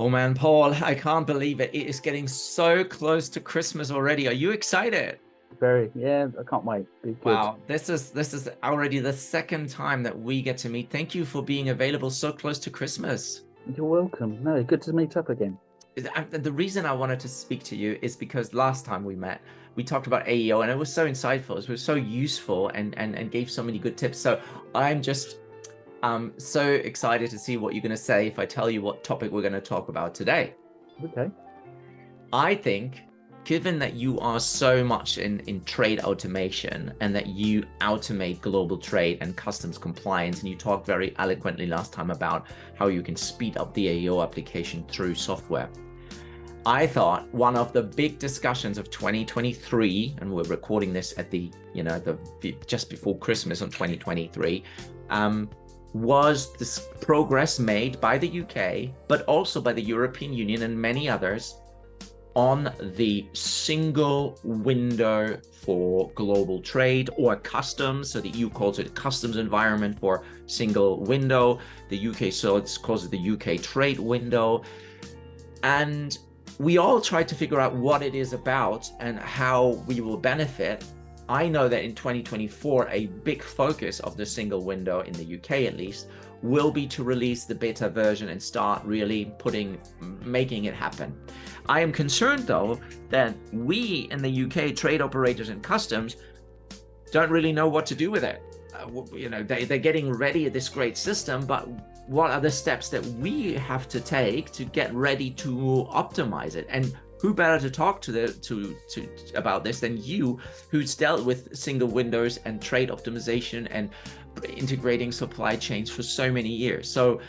Oh man, Paul, I can't believe it. It is getting so close to Christmas already. Are you excited? Very, yeah, I can't wait. Be good. Wow, this is already the second time that we get to meet. Thank you for being available so close to Christmas. You're welcome. No, good to meet up again. The reason I wanted to speak to you is because last time we met, we talked about AEO and it was so insightful. It was so useful and gave so many good tips. So I'm just so excited to see what you're going to say if I tell you what topic we're going to talk about today. Okay. I think, given that you are so much in trade automation and that you automate global trade and customs compliance, and you talked very eloquently last time about how you can speed up the AEO application through software. I thought one of the big discussions of 2023, and we're recording this at the just before Christmas on 2023, was this progress made by the UK, but also by the European Union and many others, on the single window for global trade or customs. So the EU calls it customs environment for single window. The UK calls it the UK trade window. And we all try to figure out what it is about and how we will benefit. I know that in 2024, a big focus of the single window in the UK, at least, will be to release the beta version and start really making it happen. I am concerned, though, that we in the UK, trade operators and customs, don't really know what to do with it. They're getting ready at this great system, but what are the steps that we have to take to get ready to optimize it? And who better to talk to about this than you, who's dealt with single windows and trade optimization and integrating supply chains for so many years. So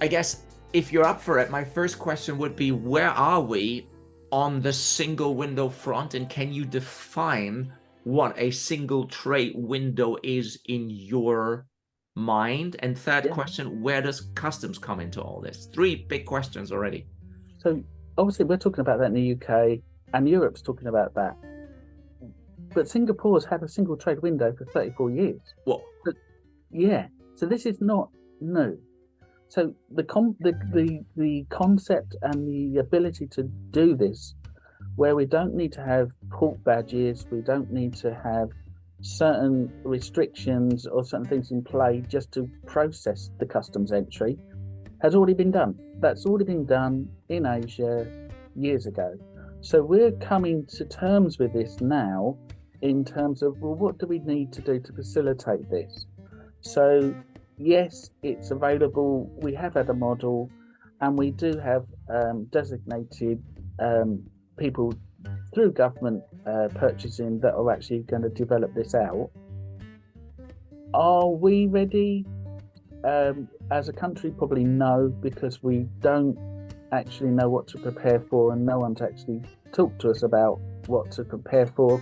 I guess if you're up for it, my first question would be, where are we on the single window front, and can you define what a single trade window is in your mind? And third Yeah. question, where does customs come into all this? Three big questions already. So obviously we're talking about that in the UK and Europe's talking about that. But Singapore's had a single trade window for 34 years. Well, But yeah, so this is not new. So the concept and the ability to do this, where we don't need to have port badges, we don't need to have certain restrictions or certain things in play just to process the customs entry, has already been done. That's already been done in Asia years ago. So we're coming to terms with this now in terms of, well, what do we need to do to facilitate this? So yes, it's available. We have had a model, and we do have designated people through government purchasing that are actually going to develop this out. Are we ready? As a country, probably no, because we don't actually know what to prepare for, and no one's actually talked to us about what to prepare for.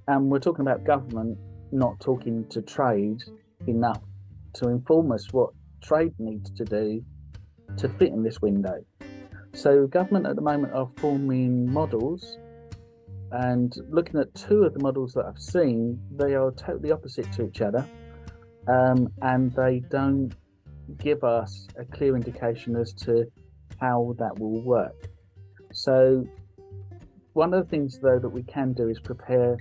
And we're talking about government not talking to trade enough to inform us what trade needs to do to fit in this window. So government at the moment are forming models, and looking at two of the models that I've seen, they are totally opposite to each other, and they don't give us a clear indication as to how that will work. So one of the things, though, that we can do is prepare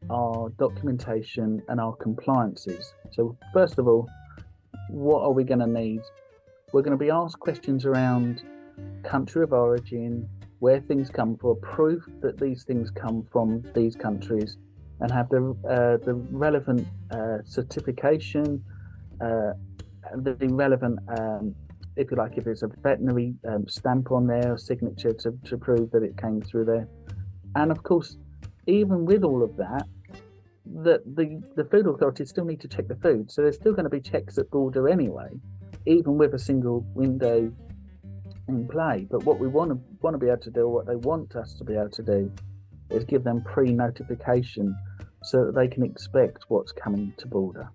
our documentation and our compliances. So first of all, what are we going to need? We're going to be asked questions around country of origin, where things come from, proof that these things come from these countries, and have the relevant certification, the relevant, if you like, if there's a veterinary stamp on there, a signature to prove that it came through there. And of course, even with all of that, the food authorities still need to check the food. So there's still going to be checks at border anyway, even with a single window in play. But what we want to be able to do, what they want us to be able to do, is give them pre-notification so that they can expect what's coming to border.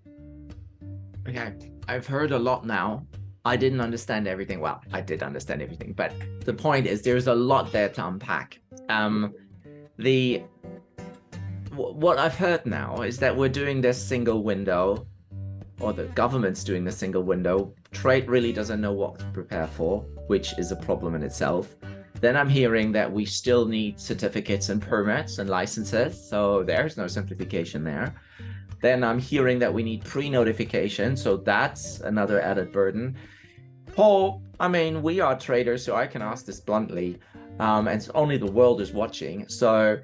Okay, I've heard a lot now. I didn't understand everything. Well, I did understand everything, but the point is there's a lot there to unpack. What I've heard now is that we're doing this single window or the government's doing the single window, trade really doesn't know what to prepare for, which is a problem in itself. Then I'm hearing that we still need certificates and permits and licenses, so there's no simplification there. Then I'm hearing that we need pre-notification, so that's another added burden. Paul, I mean, we are traders, so I can ask this bluntly, and it's only the world is watching, so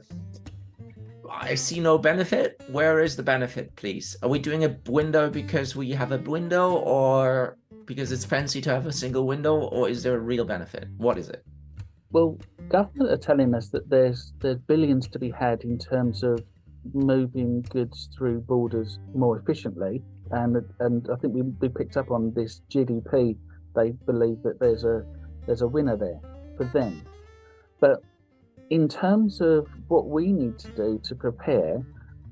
I see no benefit. Where is the benefit, please? Are we doing a window because we have a window, or because it's fancy to have a single window, or is there a real benefit? What is it? Well, government are telling us that there's billions to be had in terms of moving goods through borders more efficiently, and I think we picked up on this GDP. They believe that there's a winner there for them, but in terms of what we need to do to prepare,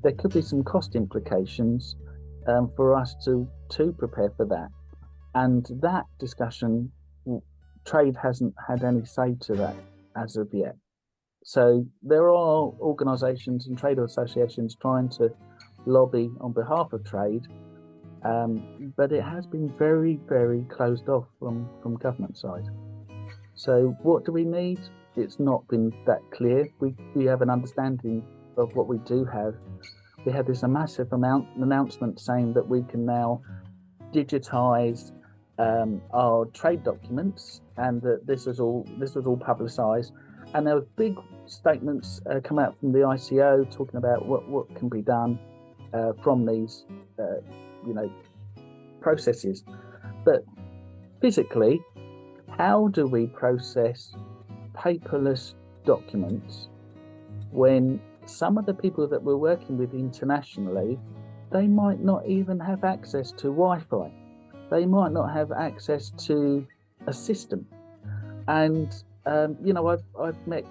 there could be some cost implications for us to prepare for that, and that discussion, trade hasn't had any say to that as of yet. So there are organisations and trade associations trying to lobby on behalf of trade, but it has been very, very closed off from government side. So what do we need? It's not been that clear. We have an understanding of what we do have. We had this massive announcement saying that we can now digitise our trade documents, and that this was all publicised. And there were big statements come out from the ICO talking about what can be done from these processes. But physically, how do we process paperless documents when some of the people that we're working with internationally, they might not even have access to Wi-Fi? They might not have access to a system. And I've met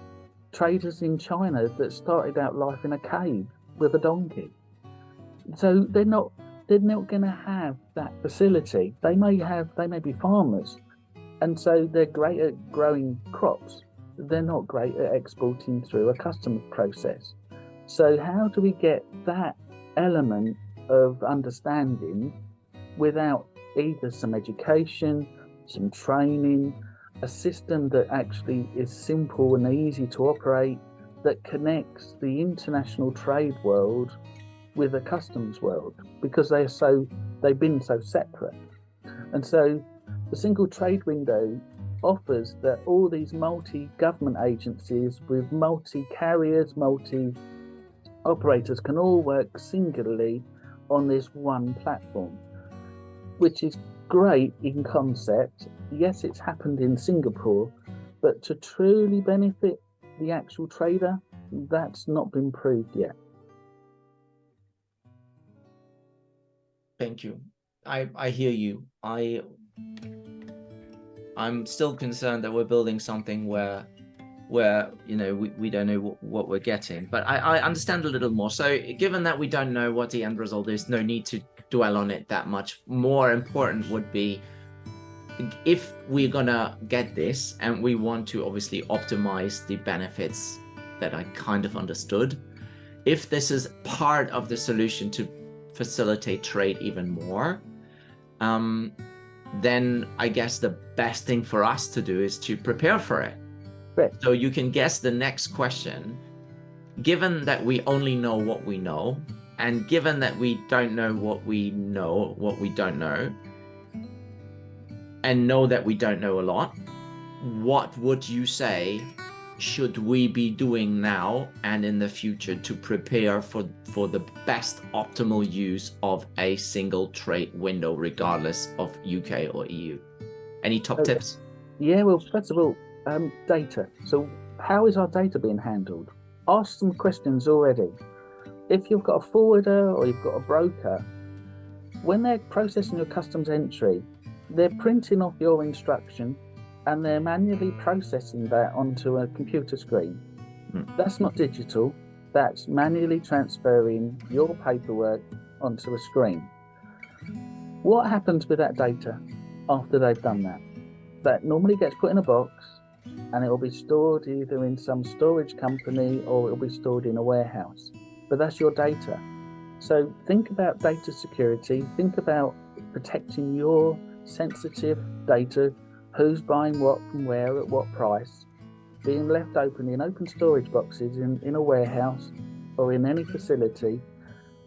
traders in China that started out life in a cave with a donkey. So they're not going to have that facility. They may be farmers, and so they're great at growing crops. They're not great at exporting through a customs process. So how do we get that element of understanding without either some education, some training, a system that actually is simple and easy to operate, that connects the international trade world with the customs world, because they've been so separate. And so the single trade window offers that all these multi-government agencies with multi-carriers, multi-operators can all work singularly on this one platform, which is great in concept. Yes, it's happened in Singapore, but to truly benefit the actual trader, that's not been proved yet. Thank you. I hear you. I'm still concerned that we're building something where we don't know what we're getting, but I understand a little more. So given that we don't know what the end result is, no need to dwell on it that much. More important would be, if we're gonna get this and we want to obviously optimize the benefits that I kind of understood, if this is part of the solution to facilitate trade even more, then I guess the best thing for us to do is to prepare for it. Right. So you can guess the next question. Given that we only know what we know, and given that we don't know what we don't know, and know that we don't know a lot, what would you say should we be doing now and in the future to prepare for the best optimal use of a single trade window, regardless of UK or EU? Any top tips? Yeah, well, first of all, data. So how is our data being handled? Ask some questions already. If you've got a forwarder or you've got a broker, when they're processing your customs entry, they're printing off your instruction and they're manually processing that onto a computer screen. That's not digital. That's manually transferring your paperwork onto a screen. What happens with that data after they've done that? That normally gets put in a box, and it will be stored either in some storage company or it will be stored in a warehouse. But that's your data. So think about data security, think about protecting your sensitive data, who's buying what from where at what price, being left open in open storage boxes in a warehouse or in any facility.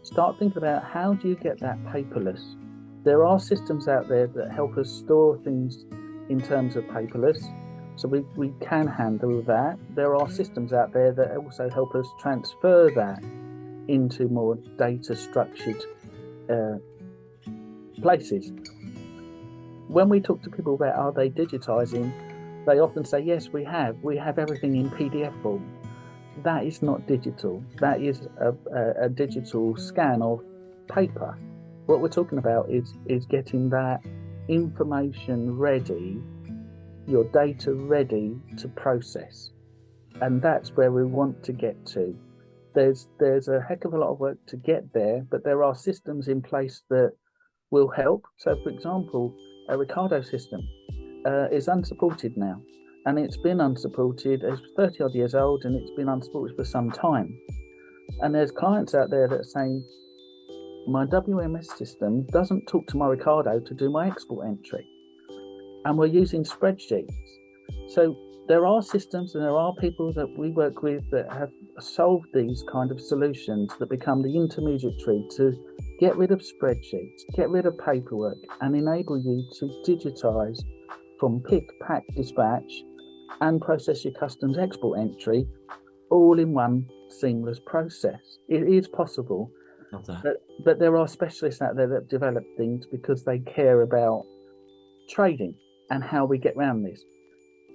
Start thinking about how do you get that paperless. There are systems out there that help us store things in terms of paperless, so we can handle that. There are systems out there that also help us transfer that into more data structured places. When we talk to people about are they digitizing, they often say, yes, we have everything in PDF form. That is not digital. That is a digital scan of paper. What we're talking about is getting that information ready, your data ready to process. And that's where we want to get to. There's a heck of a lot of work to get there, but there are systems in place that will help. So, for example, a Ricardo system is unsupported now, and it's been unsupported. It's 30 odd years old, and it's been unsupported for some time. And there's clients out there that are saying, my WMS system doesn't talk to my Ricardo to do my export entry, and we're using spreadsheets. So there are systems and there are people that we work with that have solved these kind of solutions that become the intermediary to get rid of spreadsheets, get rid of paperwork, and enable you to digitize from pick, pack, dispatch, and process your customs export entry all in one seamless process. It is possible, but there are specialists out there that develop things because they care about trading and how we get around this.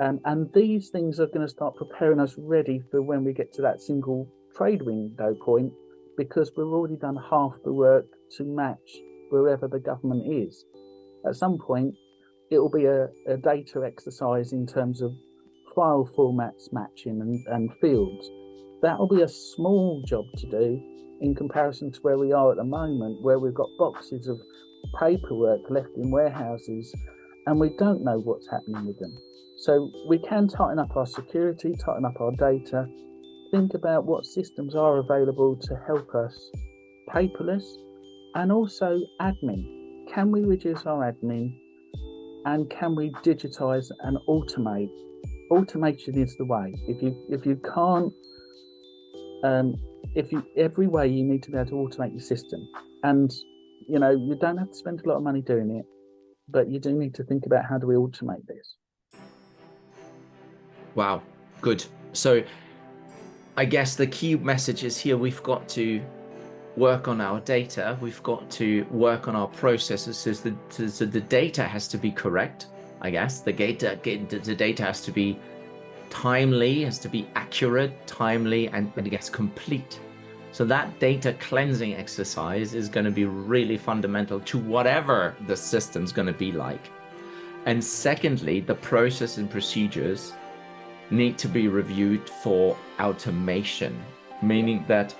And these things are going to start preparing us ready for when we get to that single trade window point, because we've already done half the work to match wherever the government is. At some point, it will be a data exercise in terms of file formats matching and fields. That will be a small job to do in comparison to where we are at the moment, where we've got boxes of paperwork left in warehouses and we don't know what's happening with them. So we can tighten up our security, tighten up our data, think about what systems are available to help us paperless, and also admin. Can we reduce our admin, and can we digitize and automate? Automation is the way. If you can't, every way you need to be able to automate your system, and you don't have to spend a lot of money doing it, but you do need to think about how do we automate this. Wow, good. So I guess the key message is here, we've got to work on our data, we've got to work on our processes, so the data has to be correct, I guess. The data has to be timely, has to be accurate, timely, and I guess complete. So that data cleansing exercise is going to be really fundamental to whatever the system's going to be like. And secondly, the process and procedures need to be reviewed for automation, meaning that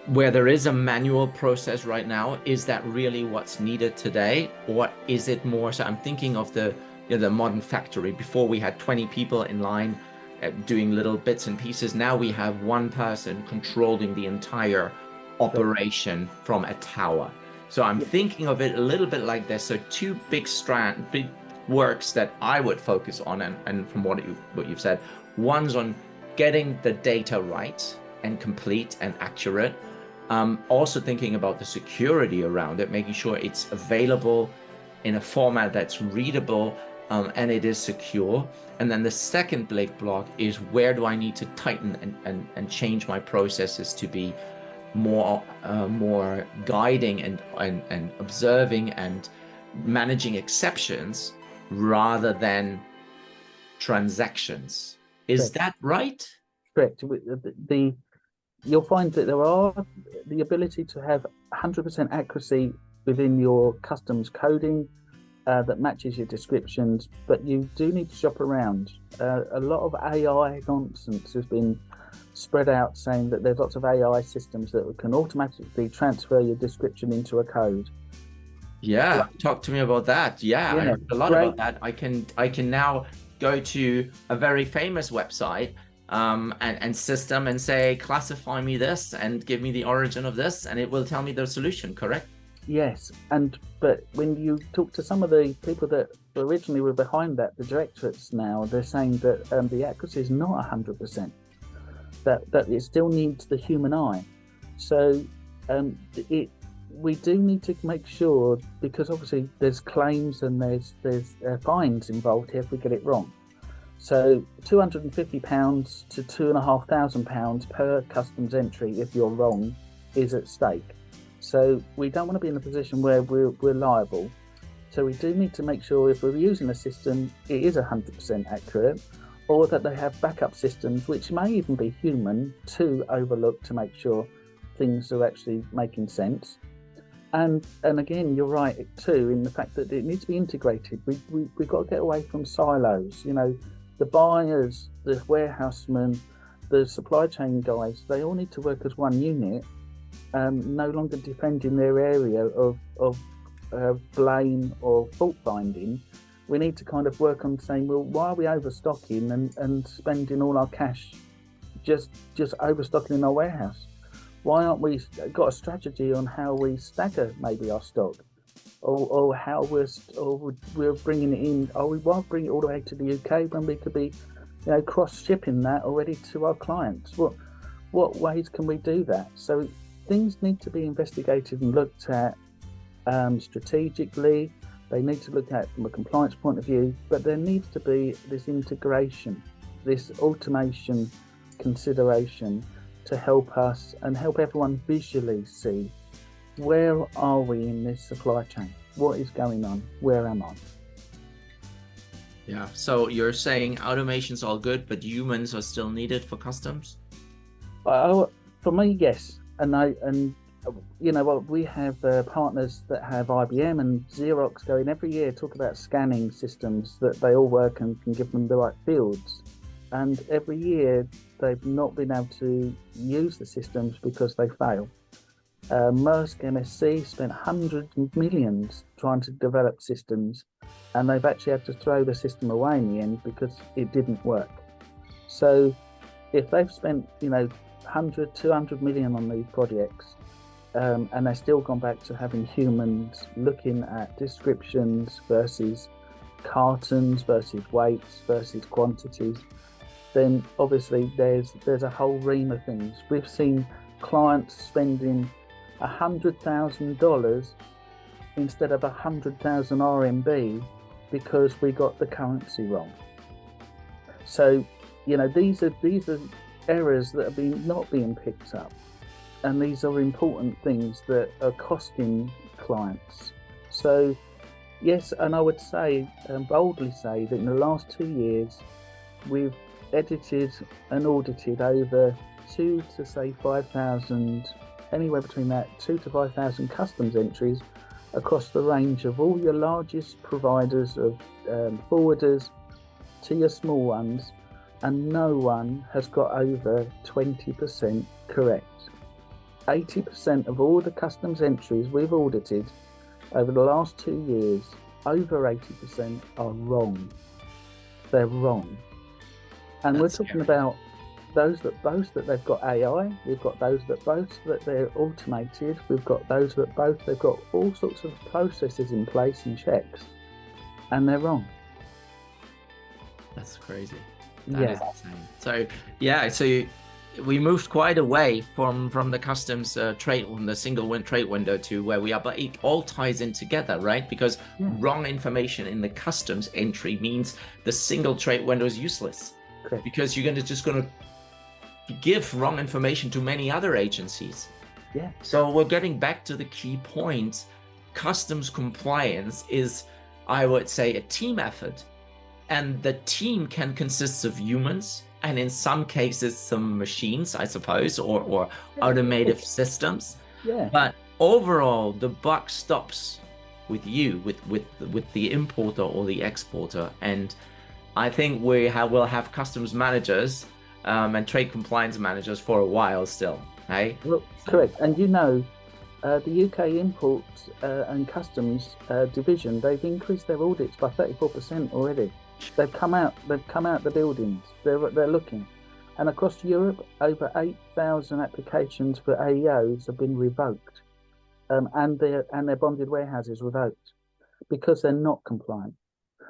where there is a manual process right now, is that really what's needed today, or is it more? So I'm thinking of the modern factory. Before we had 20 people in line doing little bits and pieces. Now we have one person controlling the entire operation from a tower. So I'm thinking of it a little bit like this. So two big works that I would focus on, and from what you've said, one's on getting the data right and complete and accurate. Also thinking about the security around it, making sure it's available in a format that's readable and it is secure. And then the second big block is, where do I need to tighten and change my processes to be more guiding and observing and managing exceptions rather than transactions. Is that right? Correct. You'll find that there are the ability to have 100% accuracy within your customs coding that matches your descriptions, but you do need to shop around. A lot of AI nonsense has been spread out saying that there's lots of AI systems that can automatically transfer your description into a code. Yeah, talk to me about that. Yeah, I heard a lot about that. I can now go to a very famous website and system and say, classify me this and give me the origin of this, and it will tell me the solution, correct? Yes, but when you talk to some of the people that originally were behind that, the directorates now, they're saying that the accuracy is not 100%. That it still needs the human eye. So it we do need to make sure, because obviously there's claims and there's fines involved here if we get it wrong. So £250 to £2,500 per customs entry if you're wrong is at stake. So we don't want to be in a position where we're liable. So we do need to make sure if we're using a system, it is 100% accurate, or that they have backup systems, which may even be human, to overlook to make sure things are actually making sense. And again, you're right too in the fact that it needs to be integrated. We've got to get away from silos. You know, the buyers, the warehousemen, the supply chain guys, they all need to work as one unit. No longer defending their area of blame or fault finding. We need to kind of work on saying, well, why are we overstocking and spending all our cash just overstocking in our warehouse? Why aren't we got a strategy on how we stagger maybe our stock, or how we're bringing it in? We won't bring it all the way to the UK when we could be, cross shipping that already to our clients. What ways can we do that? So things need to be investigated and looked at strategically. They need to look at from a compliance point of view, but there needs to be this integration, this automation consideration to help us and help everyone visually see, where are we in this supply chain? What is going on? Where am I? Yeah, so you're saying automation's all good, but humans are still needed for customs? For me, yes. We have partners that have IBM and Xerox going every year, talk about scanning systems that they all work and can give them the right fields. And every year they've not been able to use the systems because they fail. Maersk MSC spent hundreds of millions trying to develop systems, and they've actually had to throw the system away in the end because it didn't work. So if they've spent 100, 200 million on these projects, and they've still gone back to having humans looking at descriptions versus cartons versus weights versus quantities, then obviously there's a whole ream of things. We've seen clients spending $100,000 instead of 100,000 RMB because we got the currency wrong. So these are errors that are not being picked up, and these are important things that are costing clients. So yes, and I would say and boldly say that in the last 2 years we've edited and audited over 2 to say 5,000, anywhere between that 2 to 5,000 customs entries across the range of all your largest providers of forwarders to your small ones, and no one has got over 20% correct. 80% of all the customs entries we've audited over the last 2 years, over 80% are wrong. They're wrong. And we're talking about those that boast that they've got AI, we've got those that boast that they're automated, we've got those that boast they've got all sorts of processes in place and checks, and they're wrong. That's crazy. That is insane. So we moved quite away from the customs trade, from the single trade window to where we are, but it all ties in together, right? Because wrong information in the customs entry means the single trade window is useless. Correct. Because you're just going to give wrong information to many other agencies. Yeah. So we're getting back to the key point. Customs compliance is, I would say, a team effort. And the team can consist of humans, and in some cases some machines, I suppose, or automated systems. Yeah. But overall, the buck stops with you, with the importer or the exporter. And I think we'll have customs managers and trade compliance managers for a while still, hey? Well, correct. And the UK Import and Customs Division, they've increased their audits by 34% already. They've come out the buildings. They're looking, and across Europe, over 8,000 applications for AEOs have been revoked. and their bonded warehouses revoked because they're not compliant.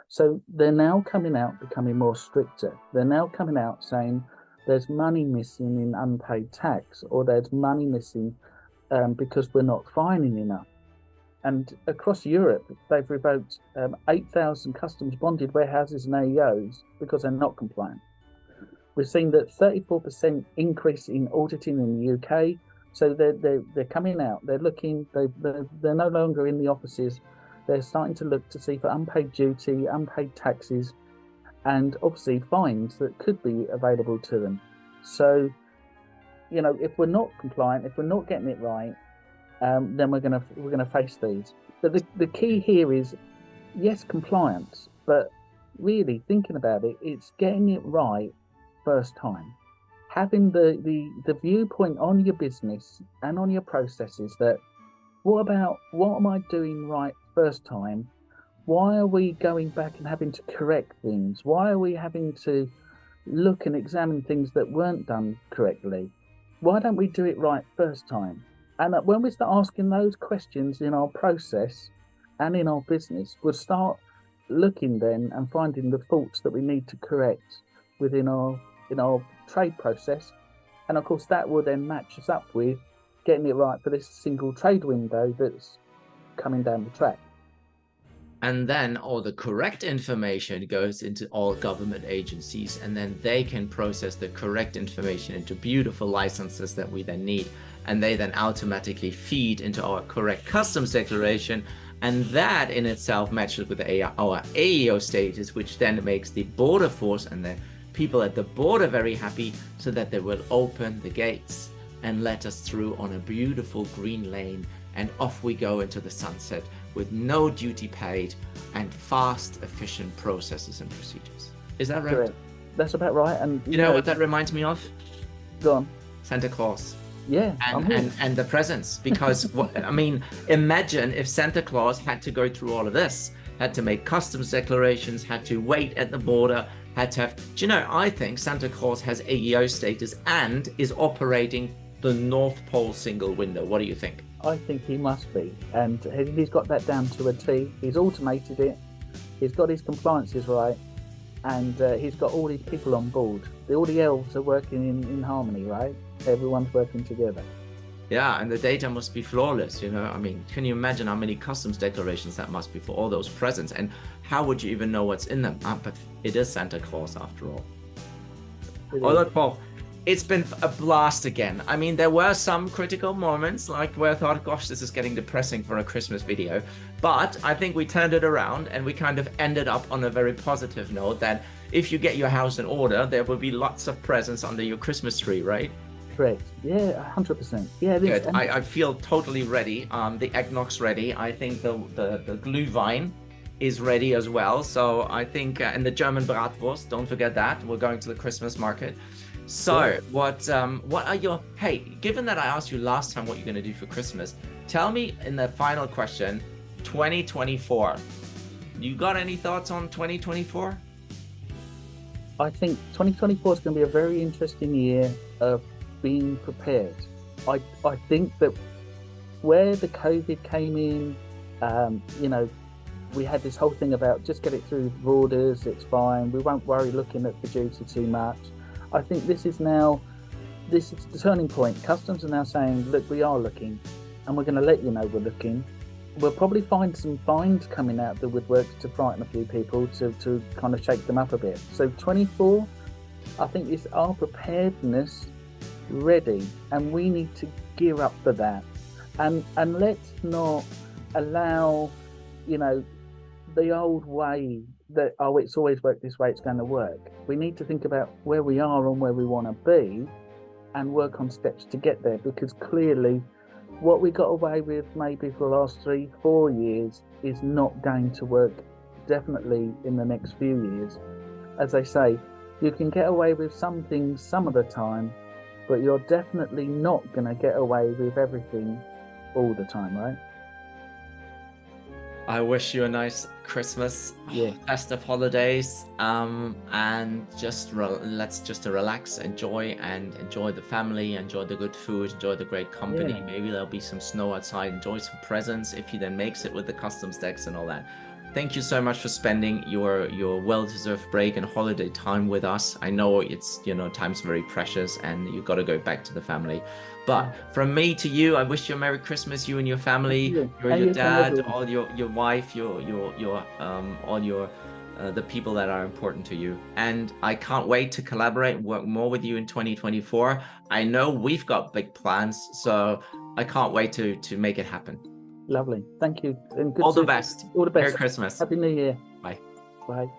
So they're now coming out, becoming more stricter. They're now coming out saying there's money missing in unpaid tax, or there's money missing because we're not fining enough. And across Europe, they've revoked 8,000 customs bonded warehouses and AEOs because they're not compliant. We've seen that 34% increase in auditing in the UK. So they're coming out. They're looking. They're no longer in the offices. They're starting to look to see for unpaid duty, unpaid taxes, and obviously fines that could be available to them. So, if we're not compliant, if we're not getting it right, then we're gonna face these. But the key here is, yes, compliance, but really thinking about it, it's getting it right first time. Having the viewpoint on your business and on your processes that what am I doing right first time? Why are we going back and having to correct things? Why are we having to look and examine things that weren't done correctly? Why don't we do it right first time? And when we start asking those questions in our process and in our business, we'll start looking then and finding the faults that we need to correct within our trade process. And of course, that will then match us up with getting it right for this single trade window that's coming down the track. And then all the correct information goes into all government agencies, and then they can process the correct information into beautiful licenses that we then need. And they then automatically feed into our correct customs declaration. And that in itself matches with our AEO status, which then makes the border force and the people at the border very happy, so that they will open the gates and let us through on a beautiful green lane. And off we go into the sunset with no duty paid and fast, efficient processes and procedures. Is that right? Correct. That's about right. And you know what that reminds me of? Go on. Santa Claus. Yeah. And the presents. Because imagine if Santa Claus had to go through all of this, had to make customs declarations, had to wait at the border, had to have. Do you know, I think Santa Claus has AEO status and is operating the North Pole single window. What do you think? I think he must be, and he's got that down to a T. He's automated it, he's got his compliances right, and he's got all these people on board. All the elves are working in harmony, right? Everyone's working together. Yeah, and the data must be flawless, can you imagine how many customs declarations that must be for all those presents, and how would you even know what's in them? But it is Santa Claus after all. Look, Paul, it's been a blast again. There were some critical moments, like where I thought, gosh, this is getting depressing for a Christmas video. But I think we turned it around and we kind of ended up on a very positive note that if you get your house in order, there will be lots of presents under your Christmas tree, right? Correct. Yeah, 100%. Yeah, it is. Good. I feel totally ready. The eggnog's ready. I think the Glühwein is ready as well. So I think, and the German bratwurst, don't forget that. We're going to the Christmas market. So what are your, hey, given that I asked you last time what you're going to do for Christmas, tell me in the final question, 2024, you got any thoughts on 2024? I think 2024 is going to be a very interesting year of being prepared. I think that where the COVID came in, we had this whole thing about just get it through borders, it's fine, we won't worry looking at the duty too much. I think this is the turning point. Customs are now saying, look, we are looking, and we're going to let you know we're looking. We'll probably find some fines coming out the woodwork to frighten a few people, to kind of shake them up a bit. So 24, I think is our preparedness ready, and we need to gear up for that. And let's not allow, the old way that, it's always worked this way, it's going to work. We need to think about where we are and where we want to be and work on steps to get there, because clearly what we got away with maybe for the last 3-4 years is not going to work definitely in the next few years. As they say, you can get away with some things some of the time, but you're definitely not going to get away with everything all the time, right? I wish you a nice Christmas, Yeah. festive holidays, and just let's just relax, enjoy the family, enjoy the good food, enjoy the great company. Yeah. Maybe there'll be some snow outside, enjoy some presents if he then makes it with the customs decks and all that. Thank you so much for spending your well-deserved break and holiday time with us. I know it's, time's very precious and you got to go back to the family. But from me to you, I wish you a Merry Christmas, you and your family, your dad, all your wife, all your the people that are important to you. And I can't wait to collaborate and work more with you in 2024. I know we've got big plans, so I can't wait to make it happen. Lovely. Thank you. And good All the best. All the best. Merry Christmas. Happy New Year. Bye. Bye.